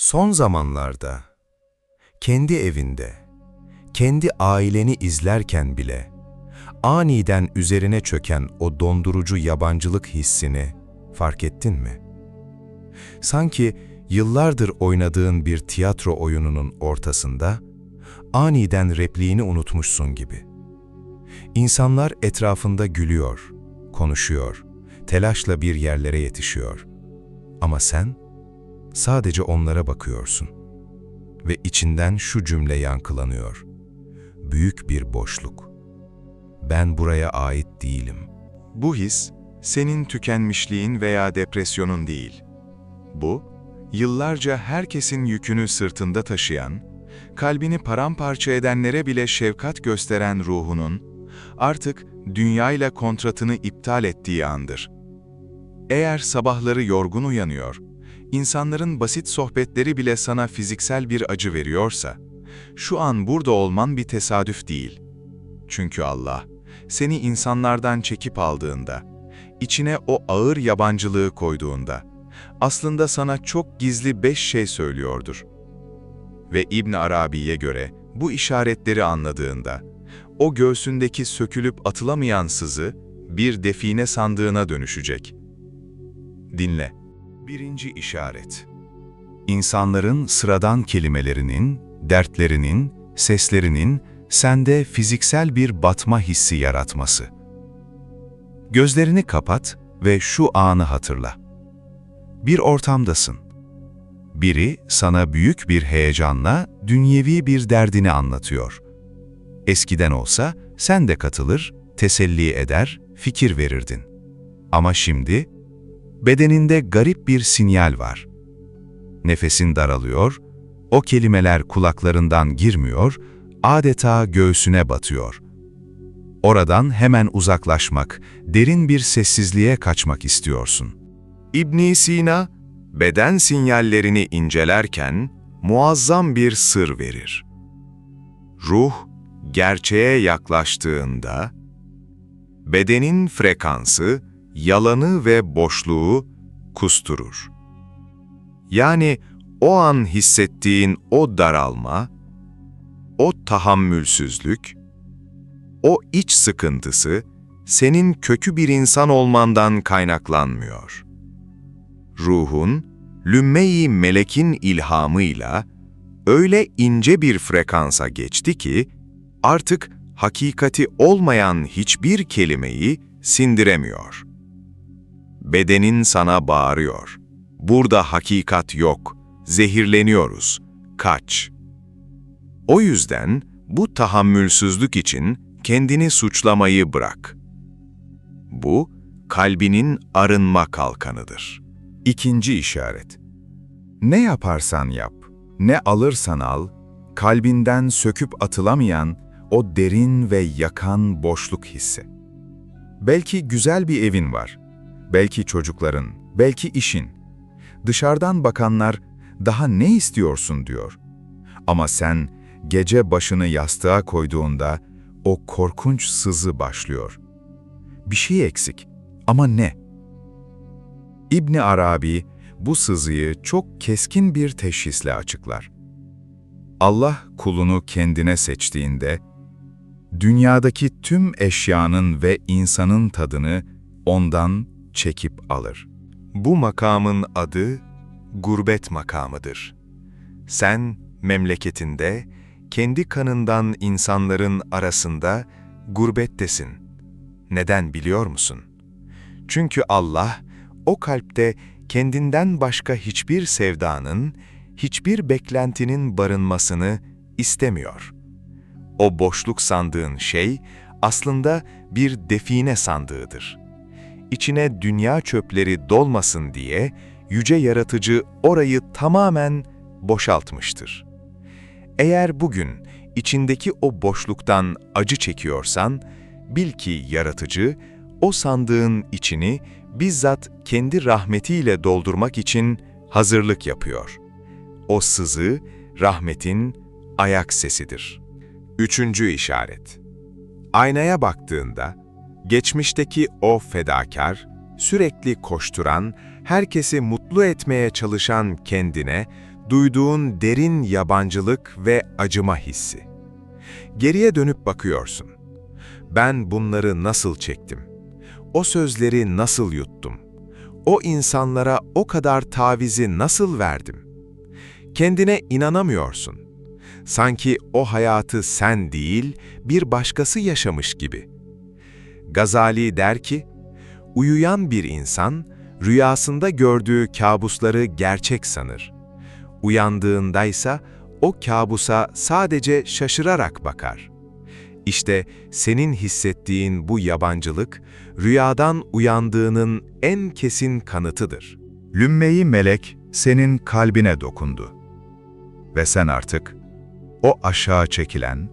Son zamanlarda kendi evinde, kendi aileni izlerken bile aniden üzerine çöken o dondurucu yabancılık hissini fark ettin mi? Sanki yıllardır oynadığın bir tiyatro oyununun ortasında aniden repliğini unutmuşsun gibi. İnsanlar etrafında gülüyor, konuşuyor, telaşla bir yerlere yetişiyor. Ama sen sadece onlara bakıyorsun ve içinden şu cümle yankılanıyor. Büyük bir boşluk. Ben buraya ait değilim. Bu his, senin tükenmişliğin veya depresyonun değil. Bu, yıllarca herkesin yükünü sırtında taşıyan, kalbini paramparça edenlere bile şefkat gösteren ruhunun, artık dünyayla kontratını iptal ettiği andır. Eğer sabahları yorgun uyanıyor, insanların basit sohbetleri bile sana fiziksel bir acı veriyorsa, şu an burada olman bir tesadüf değil. Çünkü Allah, seni insanlardan çekip aldığında, içine o ağır yabancılığı koyduğunda, aslında sana çok gizli 5 şey söylüyordur. Ve İbn Arabi'ye göre bu işaretleri anladığında, o göğsündeki sökülüp atılamayan sızı bir define sandığına dönüşecek. Dinle. 1. işaret. İnsanların sıradan kelimelerinin, dertlerinin, seslerinin sende fiziksel bir batma hissi yaratması. Gözlerini kapat ve şu anı hatırla. Bir ortamdasın. Biri sana büyük bir heyecanla dünyevi bir derdini anlatıyor. Eskiden olsa sen de katılır, teselli eder, fikir verirdin. Ama şimdi bedeninde garip bir sinyal var. Nefesin daralıyor, o kelimeler kulaklarından girmiyor, adeta göğsüne batıyor. Oradan hemen uzaklaşmak, derin bir sessizliğe kaçmak istiyorsun. İbn Sina, beden sinyallerini incelerken muazzam bir sır verir. Ruh, gerçeğe yaklaştığında, bedenin frekansı, yalanı ve boşluğu kusturur. Yani o an hissettiğin o daralma, o tahammülsüzlük, o iç sıkıntısı senin kötü bir insan olmandan kaynaklanmıyor. Ruhun, lümme-i melekin ilhamıyla öyle ince bir frekansa geçti ki, artık hakikati olmayan hiçbir kelimeyi sindiremiyor. Bedenin sana bağırıyor. Burada hakikat yok, zehirleniyoruz, kaç. O yüzden bu tahammülsüzlük için kendini suçlamayı bırak. Bu, kalbinin arınma kalkanıdır. 2. işaret. Ne yaparsan yap, ne alırsan al, kalbinden söküp atılamayan o derin ve yakan boşluk hissi. Belki güzel bir evin var, belki çocukların, belki işin. Dışarıdan bakanlar, daha ne istiyorsun diyor. Ama sen gece başını yastığa koyduğunda o korkunç sızı başlıyor. Bir şey eksik ama ne? İbn Arabi bu sızıyı çok keskin bir teşhisle açıklar. Allah kulunu kendine seçtiğinde, dünyadaki tüm eşyanın ve insanın tadını ondan çekip alır. Bu makamın adı gurbet makamıdır. Sen memleketinde, kendi kanından insanların arasında gurbettesin. Neden biliyor musun? Çünkü Allah, o kalpte kendinden başka hiçbir sevdanın, hiçbir beklentinin barınmasını istemiyor. O boşluk sandığın şey, aslında bir define sandığıdır. İçine dünya çöpleri dolmasın diye, yüce yaratıcı orayı tamamen boşaltmıştır. Eğer bugün içindeki o boşluktan acı çekiyorsan, bil ki yaratıcı, o sandığın içini bizzat kendi rahmetiyle doldurmak için hazırlık yapıyor. O sızı, rahmetin ayak sesidir. 3. işaret. Aynaya baktığında, geçmişteki o fedakar, sürekli koşturan, herkesi mutlu etmeye çalışan kendine Duyduğun derin yabancılık ve acıma hissi. Geriye dönüp bakıyorsun. Ben bunları nasıl çektim? O sözleri nasıl yuttum? O insanlara o kadar tavizi nasıl verdim? Kendine inanamıyorsun. Sanki o hayatı sen değil, bir başkası yaşamış gibi. Gazali der ki, uyuyan bir insan, rüyasında gördüğü kabusları gerçek sanır. Uyandığındaysa, o kabusa sadece şaşırarak bakar. İşte senin hissettiğin bu yabancılık, rüyadan uyandığının en kesin kanıtıdır. Lümmeyi melek senin kalbine dokundu. Ve sen artık o aşağı çekilen,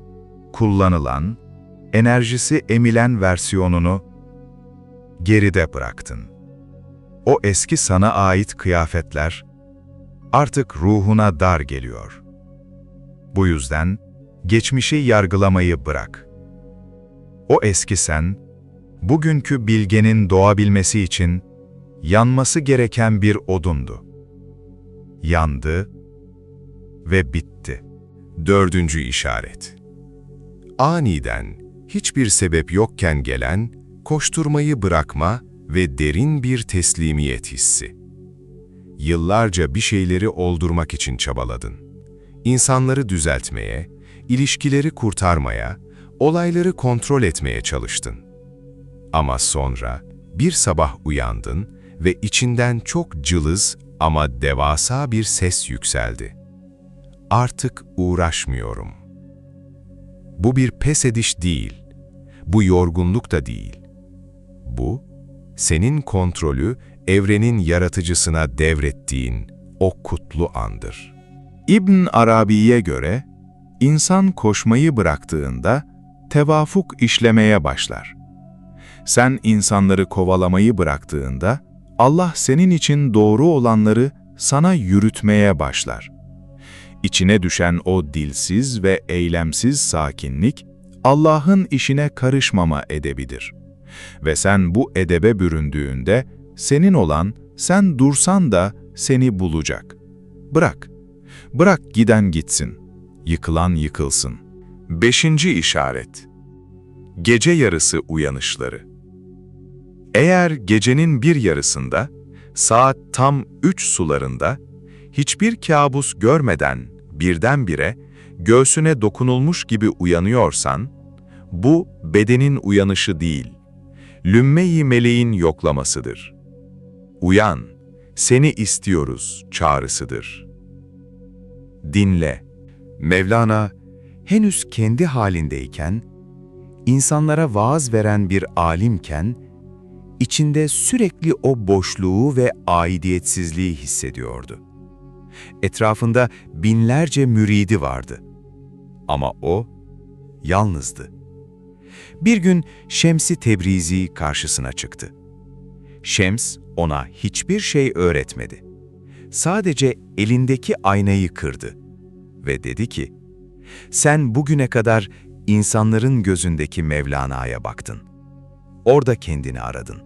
kullanılan, enerjisi emilen versiyonunu geride bıraktın. O eski sana ait kıyafetler artık ruhuna dar geliyor. Bu yüzden geçmişi yargılamayı bırak. O eski sen, bugünkü bilgenin doğabilmesi için yanması gereken bir odundu. Yandı ve bitti. 4. işaret. Aniden, hiçbir sebep yokken gelen, koşturmayı bırakma ve derin bir teslimiyet hissi. Yıllarca bir şeyleri oldurmak için çabaladın. İnsanları düzeltmeye, ilişkileri kurtarmaya, olayları kontrol etmeye çalıştın. Ama sonra bir sabah uyandın ve içinden çok cılız ama devasa bir ses yükseldi. Artık uğraşmıyorum. Bu bir pes ediş değil, bu yorgunluk da değil. Bu, senin kontrolü evrenin yaratıcısına devrettiğin o kutlu andır. İbn Arabi'ye göre, insan koşmayı bıraktığında tevafuk işlemeye başlar. Sen insanları kovalamayı bıraktığında, Allah senin için doğru olanları sana yürütmeye başlar. İçine düşen o dilsiz ve eylemsiz sakinlik, Allah'ın işine karışmama edebidir. Ve sen bu edebe büründüğünde, senin olan, sen dursan da seni bulacak. Bırak giden gitsin, yıkılan yıkılsın. 5. işaret. Gece yarısı uyanışları. Eğer gecenin bir yarısında, saat tam 3 sularında, hiçbir kabus görmeden birdenbire göğsüne dokunulmuş gibi uyanıyorsan, bu bedenin uyanışı değil, lümme-i meleğin yoklamasıdır. Uyan, seni istiyoruz çağrısıdır. Dinle. Mevlana, henüz kendi halindeyken, insanlara vaaz veren bir alimken, içinde sürekli o boşluğu ve aidiyetsizliği hissediyordu. Etrafında binlerce müridi vardı. Ama o, yalnızdı. Bir gün Şems-i Tebrizi karşısına çıktı. Şems ona hiçbir şey öğretmedi. Sadece elindeki aynayı kırdı ve dedi ki, sen bugüne kadar insanların gözündeki Mevlana'ya baktın. Orada kendini aradın.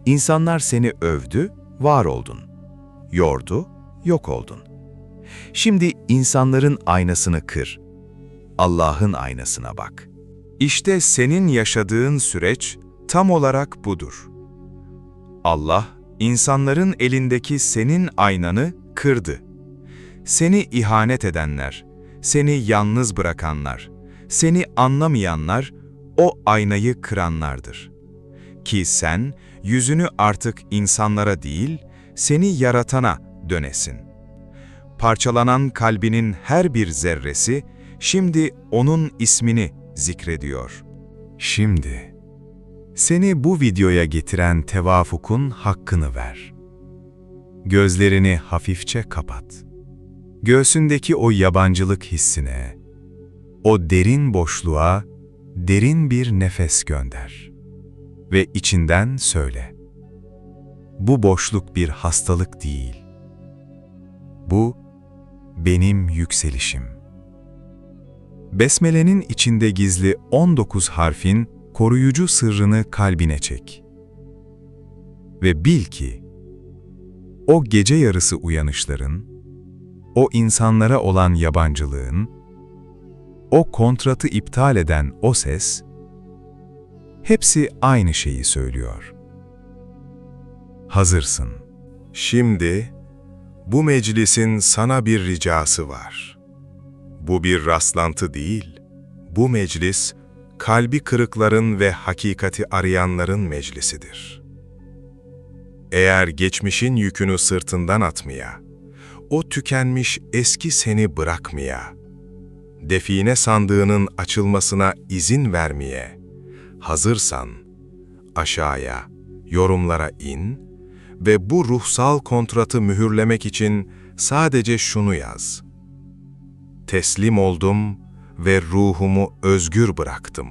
İnsanlar seni övdü, var oldun. Yordu, yok oldun. Şimdi insanların aynasını kır. Allah'ın aynasına bak. İşte senin yaşadığın süreç tam olarak budur. Allah, insanların elindeki senin aynanı kırdı. Seni ihanet edenler, seni yalnız bırakanlar, seni anlamayanlar, o aynayı kıranlardır. Ki sen, yüzünü artık insanlara değil, seni yaratana dönesin. Parçalanan kalbinin her bir zerresi, şimdi onun ismini zikrediyor. Şimdi, seni bu videoya getiren tevafukun hakkını ver. Gözlerini hafifçe kapat. Göğsündeki o yabancılık hissine, o derin boşluğa, derin bir nefes gönder. Ve içinden söyle. Bu boşluk bir hastalık değil. Bu, benim yükselişim. Besmele'nin içinde gizli 19 harfin koruyucu sırrını kalbine çek. Ve bil ki, o gece yarısı uyanışların, o insanlara olan yabancılığın, o kontratı iptal eden o ses, hepsi aynı şeyi söylüyor. Hazırsın. Şimdi bu meclisin sana bir ricası var. Bu bir rastlantı değil. Bu meclis, kalbi kırıkların ve hakikati arayanların meclisidir. Eğer geçmişin yükünü sırtından atmaya, o tükenmiş eski seni bırakmaya, define sandığının açılmasına izin vermeye hazırsan, aşağıya, yorumlara in ve bu ruhsal kontratı mühürlemek için sadece şunu yaz: teslim oldum ve ruhumu özgür bıraktım.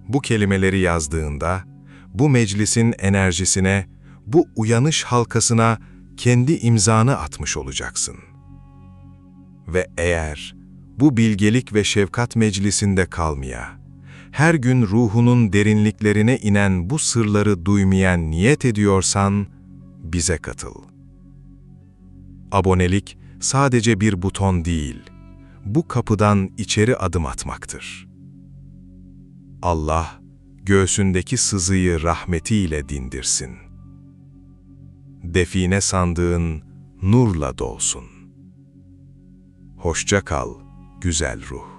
Bu kelimeleri yazdığında, bu meclisin enerjisine, bu uyanış halkasına kendi imzanı atmış olacaksın. Ve eğer bu bilgelik ve şefkat meclisinde kalmaya, her gün ruhunun derinliklerine inen bu sırları duymaya niyet ediyorsan, bize katıl. Abonelik sadece bir buton değil, bu kapıdan içeri adım atmaktır. Allah, göğsündeki sızıyı rahmetiyle dindirsin. Define sandığın nurla dolsun. Hoşça kal, güzel ruh.